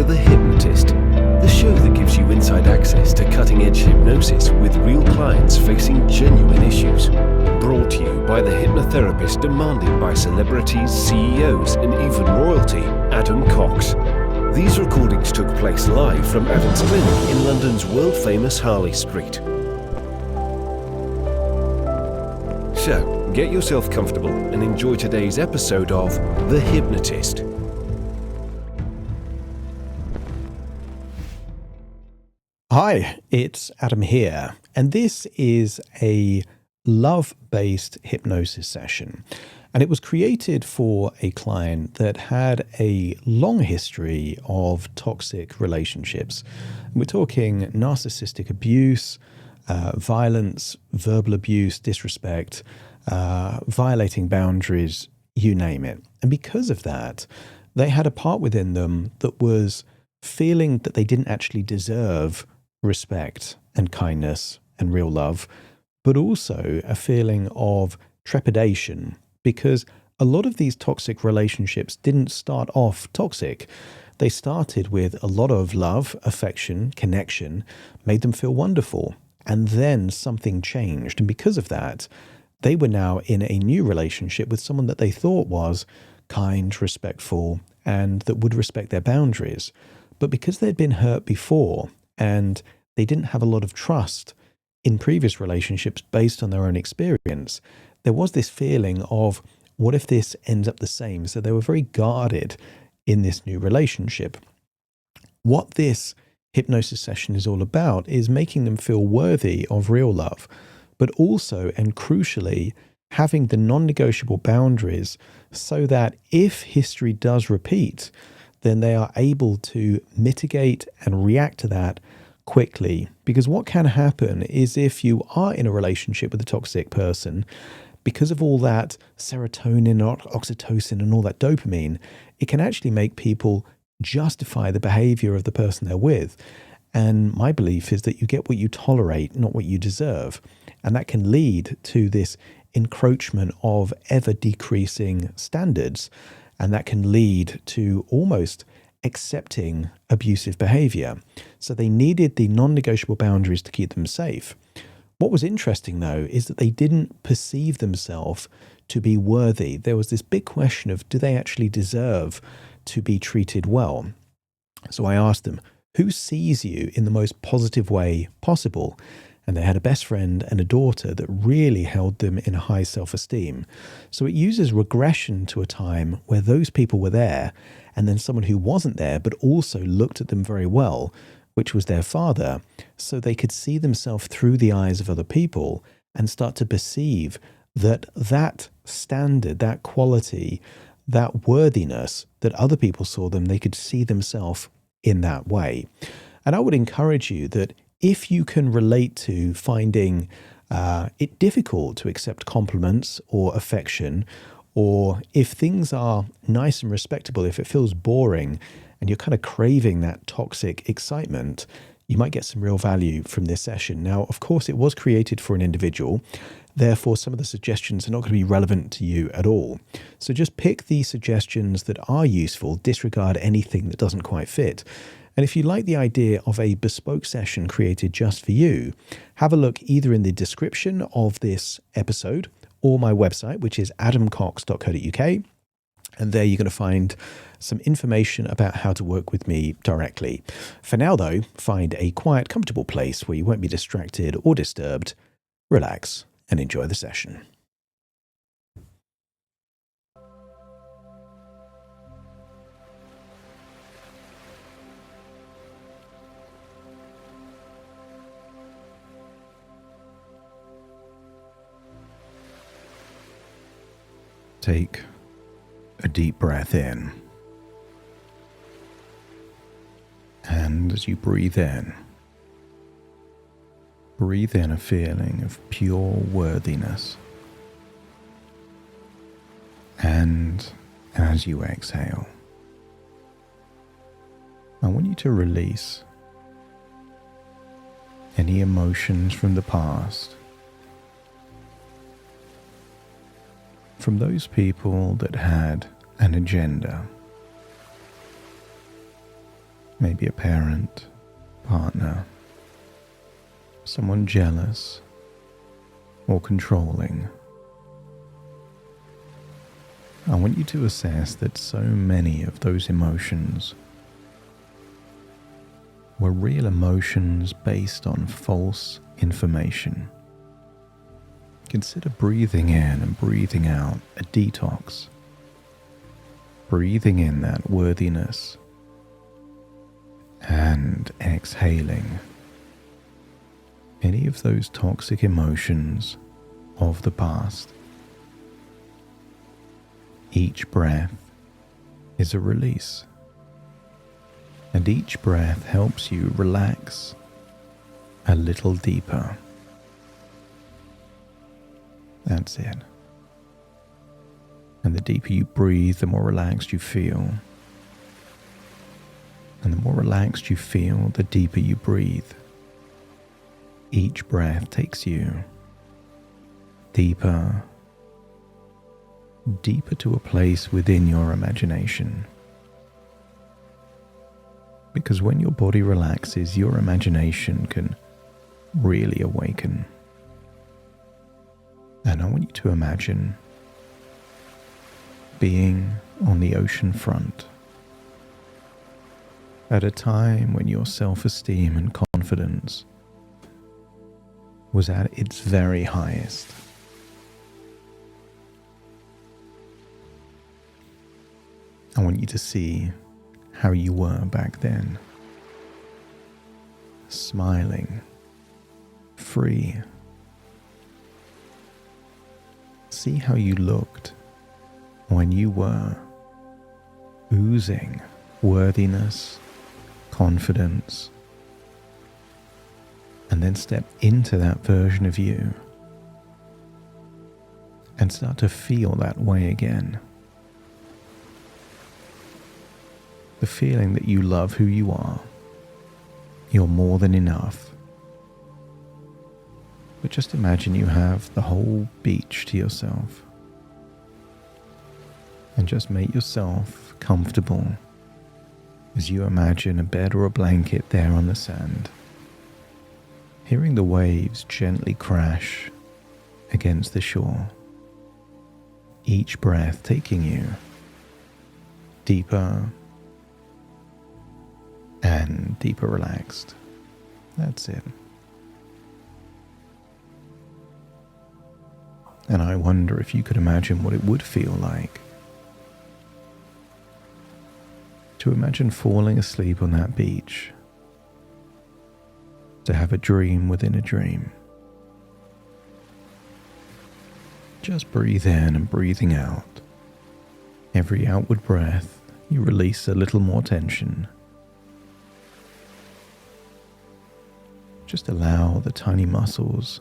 to The Hypnotist, the show that gives you inside access to cutting-edge hypnosis with real clients facing genuine issues. Brought to you by the hypnotherapist demanded by celebrities, CEOs, and even royalty, Adam Cox. These recordings took place live from Adam's clinic in London's world-famous Harley Street. So, get yourself comfortable and enjoy today's episode of The Hypnotist. Hi, it's Adam here, and this is a love-based hypnosis session. And it was created for a client that had a long history of toxic relationships. We're talking narcissistic abuse, violence, verbal abuse, disrespect, violating boundaries, you name it. And because of that, they had a part within them that was feeling that they didn't actually deserve respect and kindness and real love, but also a feeling of trepidation, because a lot of these toxic relationships didn't start off toxic. They started with a lot of love, affection, connection, made them feel wonderful, and then something changed. And because of that, they were now in a new relationship with someone that they thought was kind, respectful, and that would respect their boundaries. But because they'd been hurt before, and they didn't have a lot of trust in previous relationships based on their own experience, there was this feeling of, what if this ends up the same? So they were very guarded in this new relationship. What this hypnosis session is all about is making them feel worthy of real love, but also, and crucially, having the non-negotiable boundaries so that if history does repeat, then they are able to mitigate and react to that quickly. Because what can happen is, if you are in a relationship with a toxic person, because of all that serotonin, oxytocin, and all that dopamine, it can actually make people justify the behavior of the person they're with. And my belief is that you get what you tolerate, not what you deserve. And that can lead to this encroachment of ever decreasing standards. And that can lead to almost accepting abusive behavior. So they needed the non-negotiable boundaries to keep them safe. What was interesting, though, is that they didn't perceive themselves to be worthy. There was this big question of, do they actually deserve to be treated well? So I asked them, who sees you in the most positive way possible? And they had a best friend and a daughter that really held them in high self-esteem. So it uses regression to a time where those people were there, and then someone who wasn't there but also looked at them very well, which was their father, so they could see themselves through the eyes of other people and start to perceive that that standard, that quality, that worthiness that other people saw them, they could see themselves in that way. And I would encourage you that if you can relate to finding it difficult to accept compliments or affection, or if things are nice and respectable, if it feels boring and you're kind of craving that toxic excitement, you might get some real value from this session. Now, of course, it was created for an individual. Therefore, some of the suggestions are not going to be relevant to you at all. So just pick the suggestions that are useful, disregard anything that doesn't quite fit. And if you like the idea of a bespoke session created just for you, have a look either in the description of this episode or my website, which is adamcox.co.uk. And there you're going to find some information about how to work with me directly. For now, though, find a quiet, comfortable place where you won't be distracted or disturbed. Relax and enjoy the session. Take a deep breath in. And as you breathe in a feeling of pure worthiness. And as you exhale, I want you to release any emotions from the past, from those people that had an agenda, maybe a parent, partner, someone jealous or controlling. I want you to assess that so many of those emotions were real emotions based on false information. Consider breathing in and breathing out a detox. Breathing in that worthiness and exhaling any of those toxic emotions of the past. Each breath is a release, and each breath helps you relax a little deeper. That's it. And the deeper you breathe, the more relaxed you feel. And the more relaxed you feel, the deeper you breathe. Each breath takes you deeper, deeper to a place within your imagination. Because when your body relaxes, your imagination can really awaken. And I want you to imagine being on the ocean front at a time when your self-esteem and confidence was at its very highest. I want you to see how you were back then. Smiling, free. See how you looked when you were oozing worthiness, confidence, and then step into that version of you and start to feel that way again. The feeling that you love who you are, you're more than enough. But just imagine you have the whole beach to yourself. And just make yourself comfortable as you imagine a bed or a blanket there on the sand, hearing the waves gently crash against the shore, each breath taking you deeper and deeper relaxed. That's it. And I wonder if you could imagine what it would feel like to imagine falling asleep on that beach, to have a dream within a dream. Just breathe in and breathing out. Every outward breath, you release a little more tension. Just allow the tiny muscles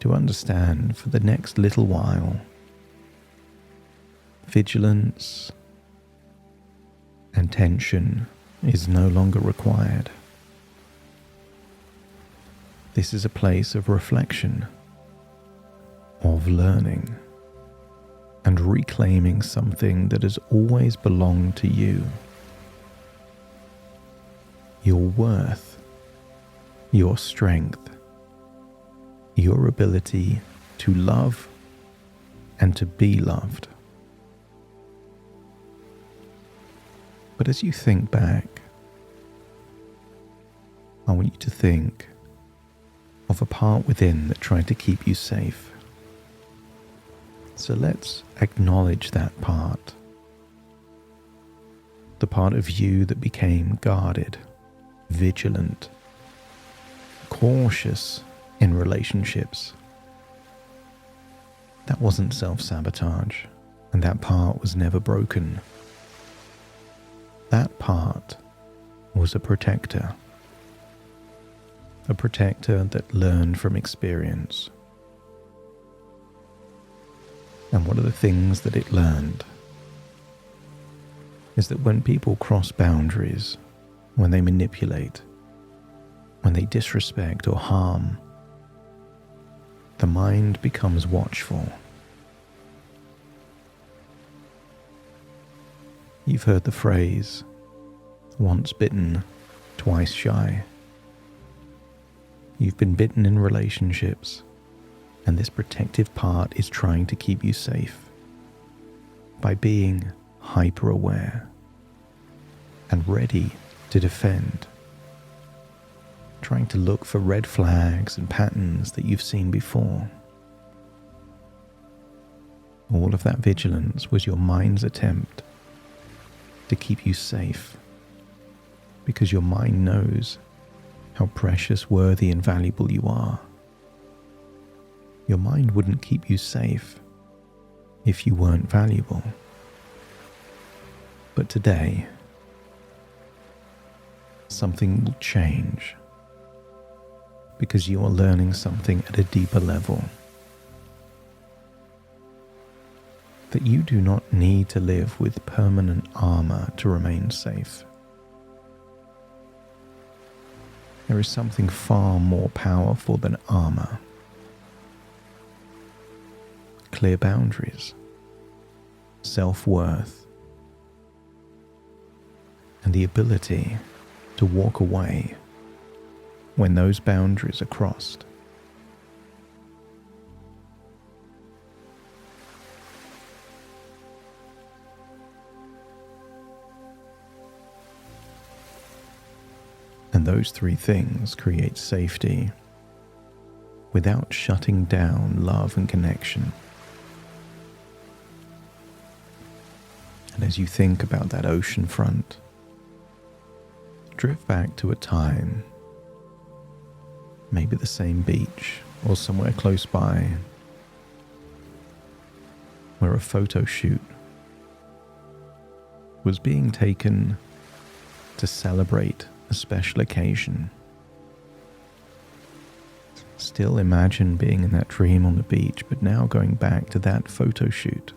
to understand for the next little while. Vigilance and tension is no longer required. This is a place of reflection, of learning, and reclaiming something that has always belonged to you. Your worth, your strength, your ability to love and to be loved. But as you think back, I want you to think of a part within that tried to keep you safe. So let's acknowledge that part. The part of you that became guarded, vigilant, cautious in relationships. That wasn't self-sabotage, and that part was never broken. That part was a protector that learned from experience. And one of the things that it learned is that when people cross boundaries, when they manipulate, when they disrespect or harm, the mind becomes watchful. You've heard the phrase, Once bitten, twice shy. You've been bitten in relationships, and this protective part is trying to keep you safe by being hyper-aware and ready to defend, trying to look for red flags and patterns that you've seen before. All of that vigilance was your mind's attempt to keep you safe, because your mind knows how precious, worthy, and valuable you are. Your mind wouldn't keep you safe if you weren't valuable. But today, something will change, because you are learning something at a deeper level. That you do not need to live with permanent armour to remain safe. There is something far more powerful than armour. Clear boundaries, self-worth, and the ability to walk away when those boundaries are crossed. And those three things create safety without shutting down love and connection. And as you think about that oceanfront, drift back to a time, maybe the same beach or somewhere close by, where a photo shoot was being taken to celebrate a special occasion. Still imagine being in that dream on the beach, but now going back to that photo shoot.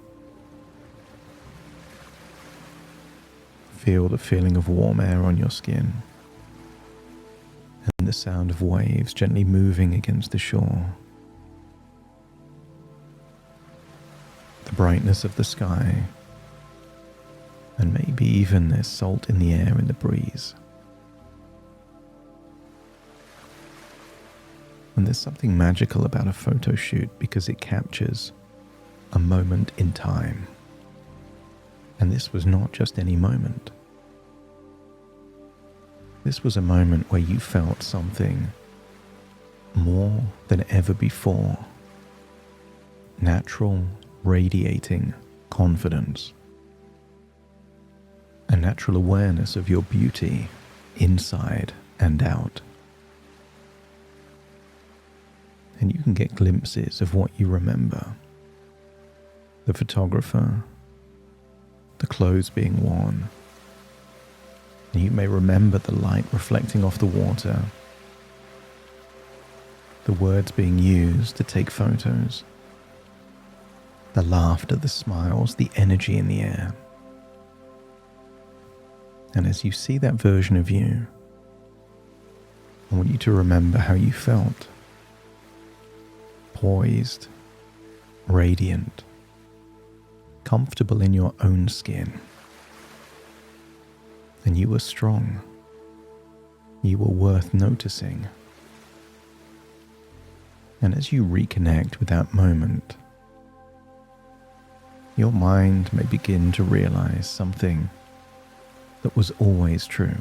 Feel the feeling of warm air on your skin and the sound of waves gently moving against the shore. The brightness of the sky, and maybe even there's salt in the air in the breeze. And there's something magical about a photo shoot because it captures a moment in time. And this was not just any moment. This was a moment where you felt something more than ever before. Natural, radiating confidence. A natural awareness of your beauty inside and out. And you can get glimpses of what you remember. The photographer, the clothes being worn. And you may remember the light reflecting off the water, the words being used to take photos, the laughter, the smiles, the energy in the air. And as you see that version of you, I want you to remember how you felt. Poised, radiant, comfortable in your own skin. And you were strong. You were worth noticing. And as you reconnect with that moment, your mind may begin to realize something that was always true.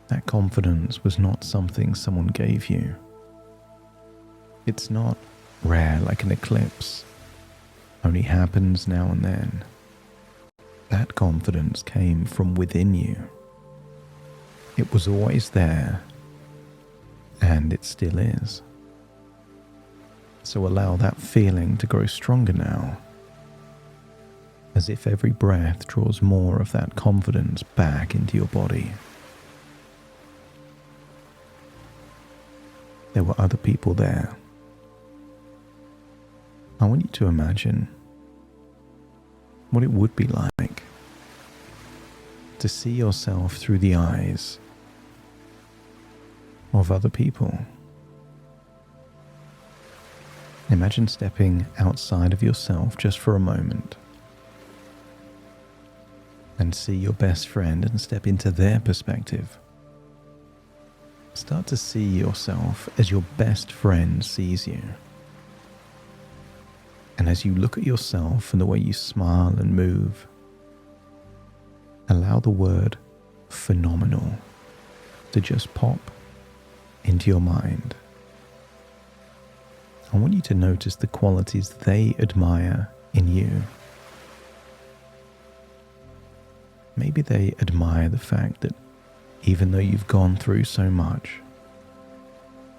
That confidence was not something someone gave you. It's not rare like an eclipse, only happens now and then. That confidence came from within you. It was always there, and it still is. So allow that feeling to grow stronger now, as if every breath draws more of that confidence back into your body. There were other people there. I want you to imagine what it would be like to see yourself through the eyes of other people. Imagine stepping outside of yourself just for a moment. and see your best friend and step into their perspective. Start to see yourself as your best friend sees you. And as you look at yourself and the way you smile and move, allow the word phenomenal to just pop into your mind. I want you to notice the qualities they admire in you. Maybe they admire the fact that even though you've gone through so much,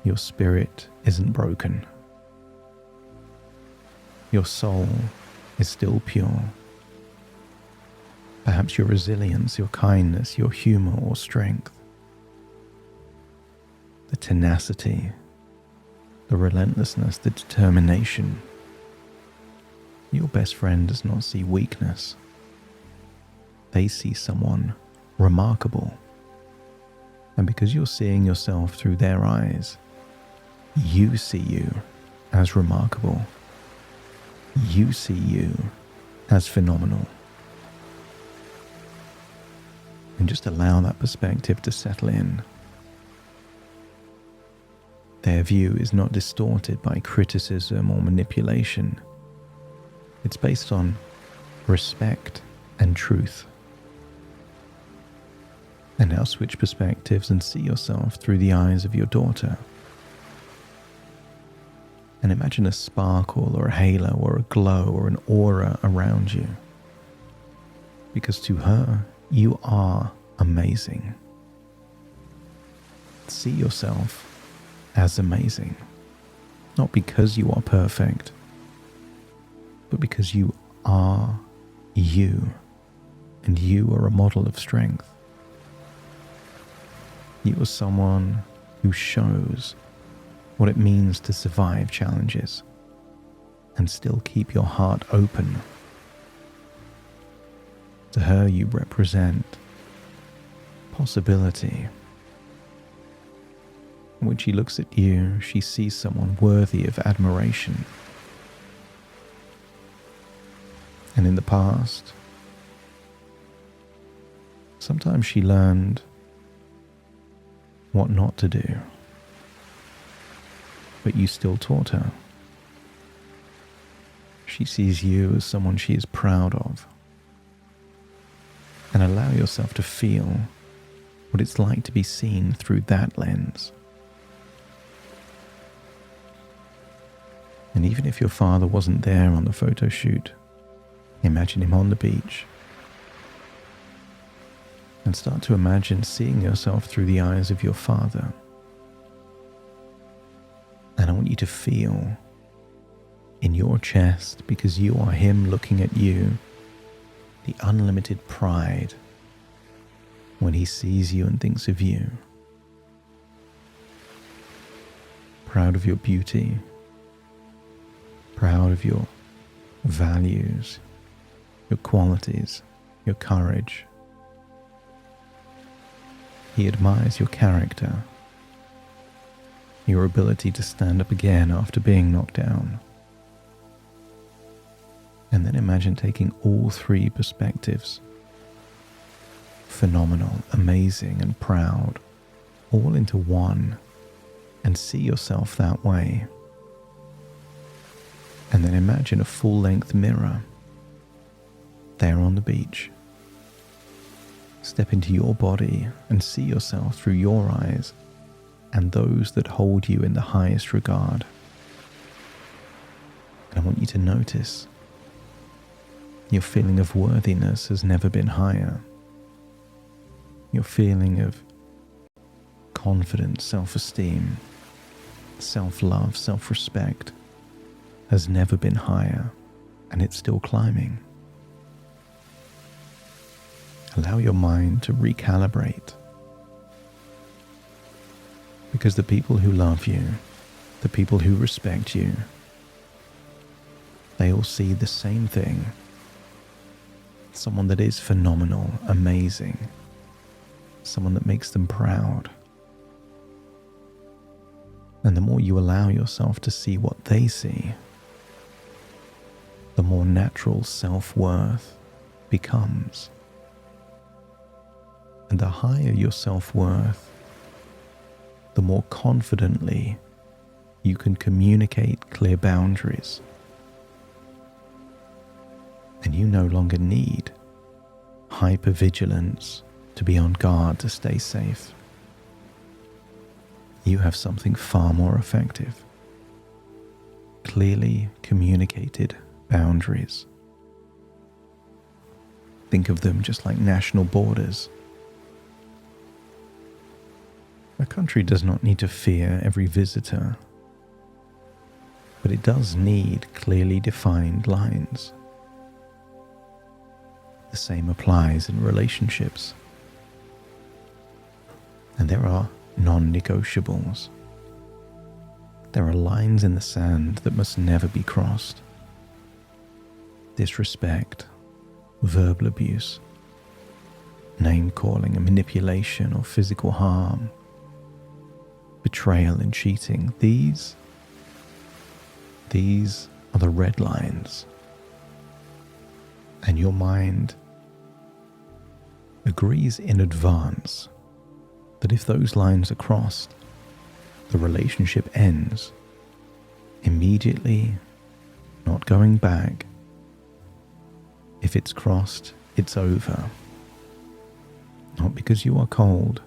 your spirit isn't broken. Your soul is still pure. Perhaps your resilience, your kindness, your humor or strength, the tenacity, the relentlessness, the determination. Your best friend does not see weakness. They see someone remarkable. And because you're seeing yourself through their eyes, you see you as remarkable. You see you as phenomenal. And just allow that perspective to settle in. Their view is not distorted by criticism or manipulation. It's based on respect and truth. And now switch perspectives and see yourself through the eyes of your daughter. And imagine a sparkle or a halo or a glow or an aura around you. Because to her, you are amazing. See yourself as amazing. Not because you are perfect, but because you are you. And you are a model of strength. You are someone who shows what it means to survive challenges and still keep your heart open. To her, you represent possibility. When she looks at you, she sees someone worthy of admiration. And in the past, sometimes she learned what not to do. But you still taught her. She sees you as someone she is proud of. And allow yourself to feel what it's like to be seen through that lens. And even if your father wasn't there on the photo shoot, imagine him on the beach. And start to imagine seeing yourself through the eyes of your father. And I want you to feel in your chest, because you are him looking at you, the unlimited pride when he sees you and thinks of you. Proud of your beauty, proud of your values, your qualities, your courage. He admires your character, your ability to stand up again after being knocked down. And then imagine taking all three perspectives, phenomenal, amazing, and proud, all into one, and see yourself that way. And then imagine a full-length mirror there on the beach. Step into your body and see yourself through your eyes and those that hold you in the highest regard. And I want you to notice your feeling of worthiness has never been higher. Your feeling of confidence, self-esteem, self-love, self-respect has never been higher, and it's still climbing. Allow your mind to recalibrate. Because the people who love you, the people who respect you, they all see the same thing. Someone that is phenomenal, amazing. Someone that makes them proud. And the more you allow yourself to see what they see, the more natural self-worth becomes. And the higher your self-worth, the more confidently you can communicate clear boundaries. And you no longer need hyper-vigilance to be on guard to stay safe. You have something far more effective. Clearly communicated boundaries. Think of them just like national borders. A country does not need to fear every visitor, but it does need clearly defined lines. The same applies in relationships. And there are non-negotiables. There are lines in the sand that must never be crossed. Disrespect, verbal abuse, name-calling and manipulation or physical harm, betrayal and cheating. These are the red lines. And your mind agrees in advance that if those lines are crossed, the relationship ends immediately, not going back. If it's crossed, it's over. Not because you are cold,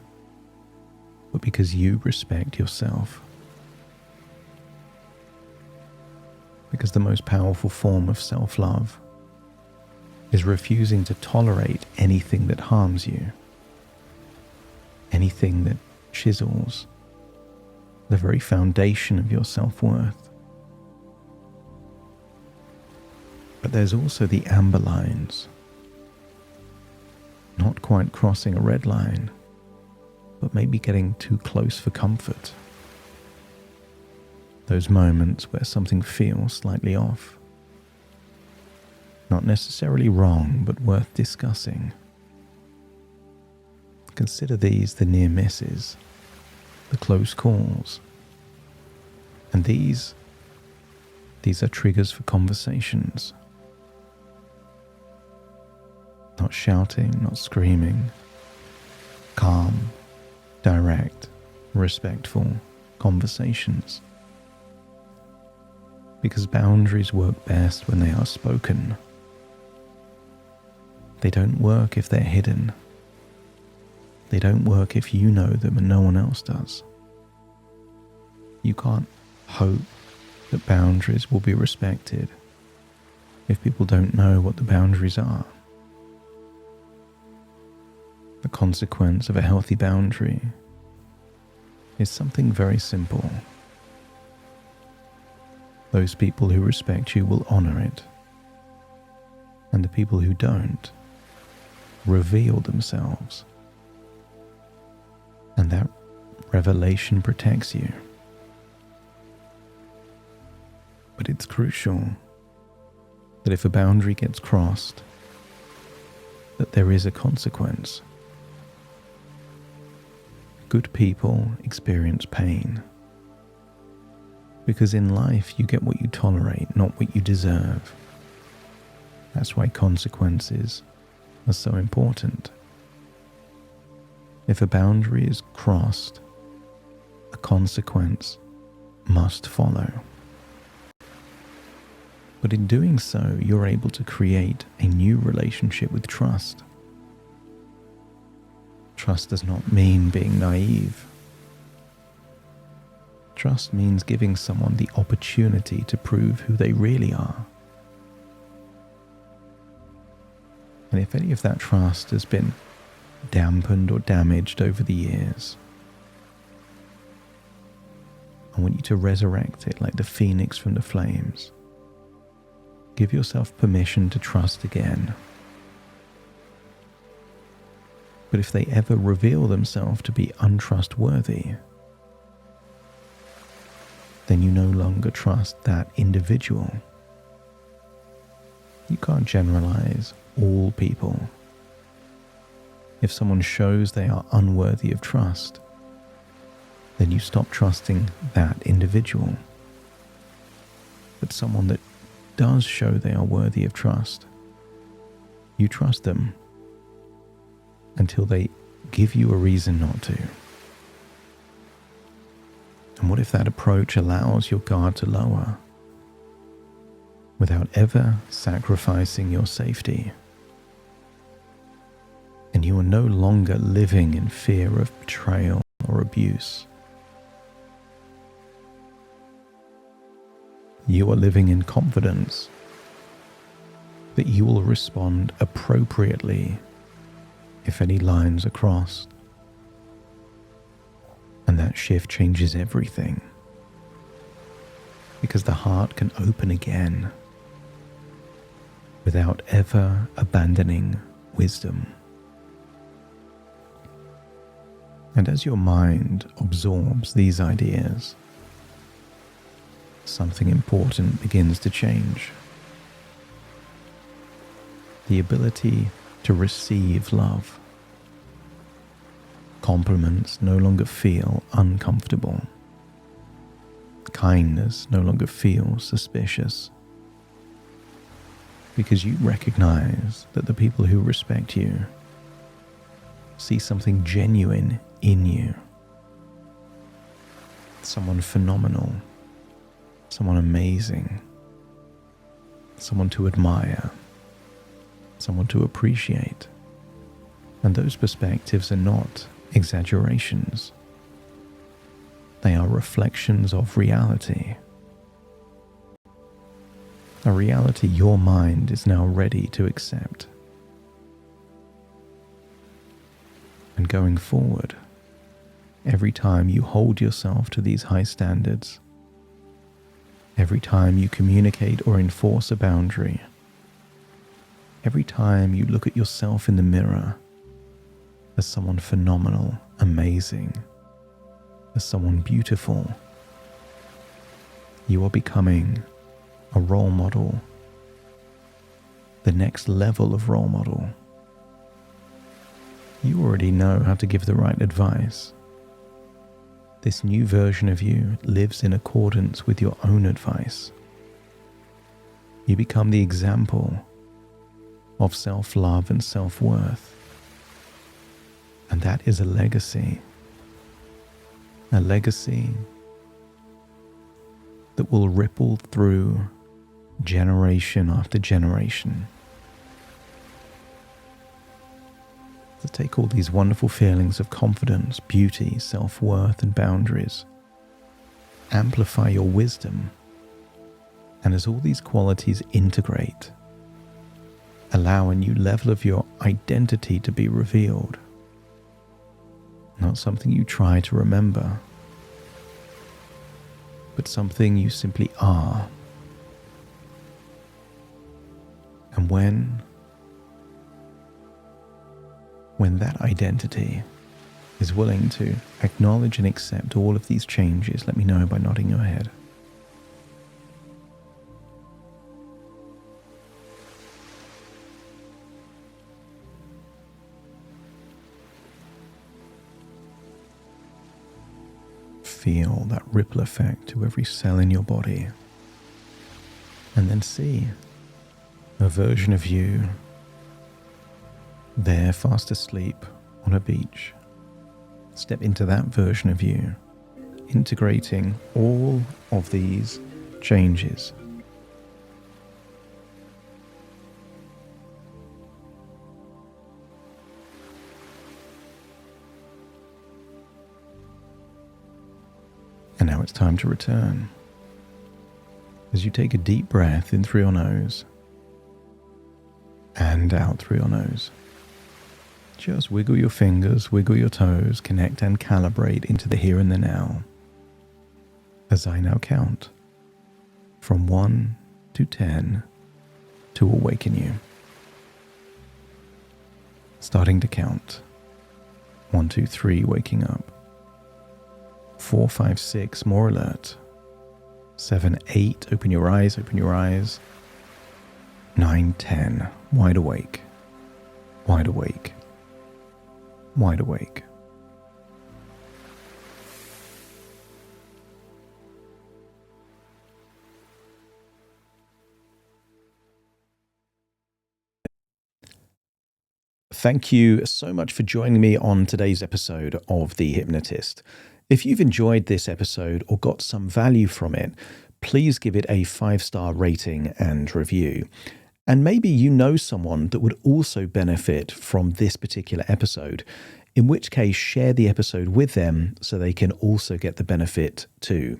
but because you respect yourself. Because the most powerful form of self-love is refusing to tolerate anything that harms you, anything that chisels the very foundation of your self-worth. But there's also the amber lines, not quite crossing a red line, but maybe getting too close for comfort. Those moments where something feels slightly off. Not necessarily wrong, but worth discussing. Consider these the near misses, the close calls. And these are triggers for conversations. Not shouting, not screaming. Calm, direct, respectful conversations. Because boundaries work best when they are spoken. They don't work if they're hidden. They don't work if you know them and no one else does. You can't hope that boundaries will be respected if people don't know what the boundaries are. The consequence of a healthy boundary is something very simple. Those people who respect you will honor it, and the people who don't reveal themselves. And that revelation protects you. But it's crucial that if a boundary gets crossed, that there is a consequence. Good people experience pain. Because in life you get what you tolerate, not what you deserve. That's why consequences are so important. If a boundary is crossed, a consequence must follow. But in doing so, you're able to create a new relationship with trust. Trust does not mean being naive. Trust means giving someone the opportunity to prove who they really are. And if any of that trust has been dampened or damaged over the years, I want you to resurrect it like the phoenix from the flames. Give yourself permission to trust again. But if they ever reveal themselves to be untrustworthy, then you no longer trust that individual. You can't generalize all people. If someone shows they are unworthy of trust, then you stop trusting that individual. But someone that does show they are worthy of trust, you trust them until they give you a reason not to? And what if that approach allows your guard to lower without ever sacrificing your safety? And you are no longer living in fear of betrayal or abuse. You are living in confidence that you will respond appropriately if any lines are crossed. And that shift changes everything, because the heart can open again without ever abandoning wisdom. And as your mind absorbs these ideas, something important begins to change. The ability to receive love. Compliments no longer feel uncomfortable. Kindness no longer feels suspicious. Because you recognize that the people who respect you see something genuine in you. Someone phenomenal. Someone amazing. Someone to admire. Someone to appreciate. And those perspectives are not exaggerations. They are reflections of reality. A reality your mind is now ready to accept. And going forward, every time you hold yourself to these high standards, every time you communicate or enforce a boundary, every time you look at yourself in the mirror as someone phenomenal, amazing, as someone beautiful, you are becoming a role model, the next level of role model. You already know how to give the right advice. This new version of you lives in accordance with your own advice. You become the example of self-love and self-worth. And that is a legacy that will ripple through generation after generation. So take all these wonderful feelings of confidence, beauty, self-worth, and boundaries. Amplify your wisdom. And as all these qualities integrate, allow a new level of your identity to be revealed. Not something you try to remember, but something you simply are. And when that identity is willing to acknowledge and accept all of these changes, let me know by nodding your head. Feel that ripple effect to every cell in your body, and then see a version of you there fast asleep on a beach. Step into that version of you, integrating all of these changes. And now it's time to return. As you take a deep breath in through your nose and out through your nose. Just wiggle your fingers, wiggle your toes, connect and calibrate into the here and the now. As I now count from 1 to 10 to awaken you. Starting to count. 1, 2, 3, waking up. 4, 5, 6, more alert. 7, 8, open your eyes, open your eyes. 9, 10, wide awake, wide awake, wide awake. Thank you so much for joining me on today's episode of The Hypnotist. If you've enjoyed this episode or got some value from it, please give it a 5-star rating and review. And maybe you know someone that would also benefit from this particular episode, in which case share the episode with them so they can also get the benefit too.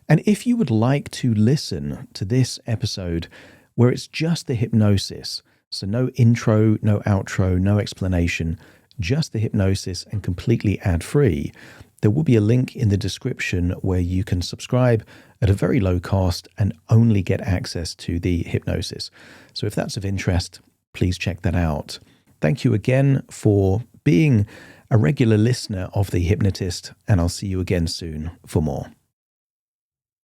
And if you would like to listen to this episode where it's just the hypnosis, so no intro, no outro, no explanation, just the hypnosis and completely ad-free, there will be a link in the description where you can subscribe at a very low cost and only get access to the hypnosis. So if that's of interest, please check that out. Thank you again for being a regular listener of The Hypnotist, and I'll see you again soon for more.